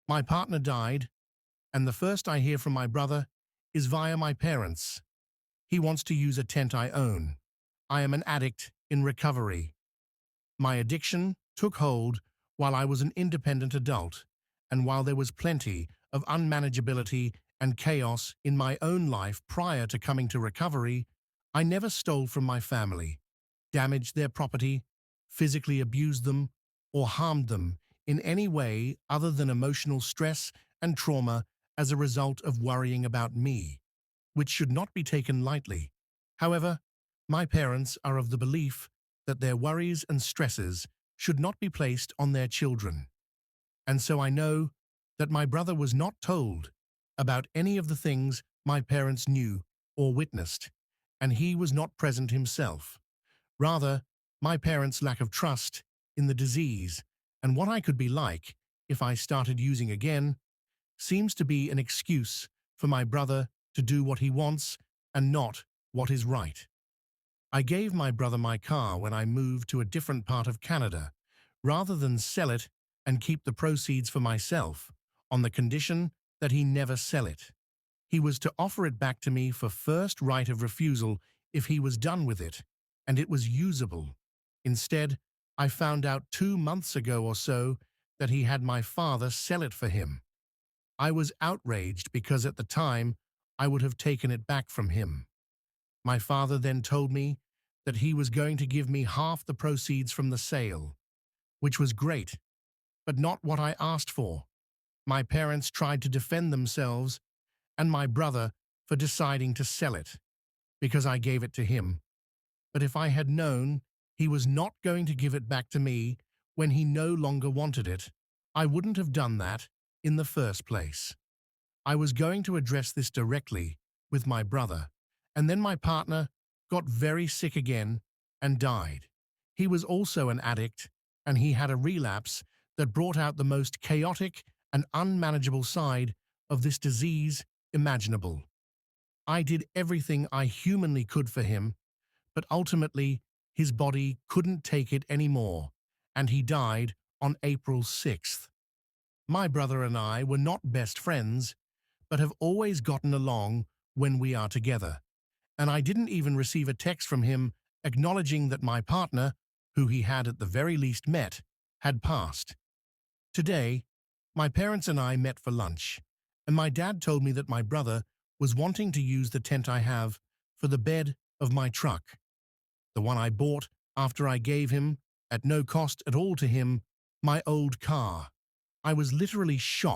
My partner died, and the first I hear from my brother is via my parents. He wants to use a tent I own. I am an addict in recovery. My addiction took hold while I was an independent adult, and while there was plenty of unmanageability and chaos in my own life prior to coming to recovery, I never stole from my family, damaged their property, physically abused them, or harmed them in any way other than emotional stress and trauma as a result of worrying about me, which should not be taken lightly. However, my parents are of the belief that their worries and stresses should not be placed on their children. And so I know that my brother was not told about any of the things my parents knew or witnessed, and he was not present himself. Rather, my parents' lack of trust in the disease and what I could be like if I started using again seems to be an excuse for my brother to do what he wants and not what is right. I gave my brother my car when I moved to a different part of Canada, rather than sell it and keep the proceeds for myself, on the condition that he never sell it. He was to offer it back to me for first right of refusal if he was done with it, and it was usable. Instead, I found out 2 months ago or so that he had my father sell it for him. I was outraged because at the time I would have taken it back from him. My father then told me that he was going to give me half the proceeds from the sale, which was great, but not what I asked for. My parents tried to defend themselves and my brother for deciding to sell it, because I gave it to him. But if I had known he was not going to give it back to me when he no longer wanted it, I wouldn't have done that in the first place. I was going to address this directly with my brother, and then my partner got very sick again and died. He was also an addict, and he had a relapse that brought out the most chaotic and unmanageable side of this disease imaginable. I did everything I humanly could for him, but ultimately his body couldn't take it anymore, and he died on April 6th. My brother and I were not best friends, but have always gotten along when we are together, and I didn't even receive a text from him acknowledging that my partner, who he had at the very least met, had passed. Today, my parents and I met for lunch, and my dad told me that my brother was wanting to use the tent I have for the bed of my truck, the one I bought after I gave him, at no cost at all to him, my old car. I was literally shocked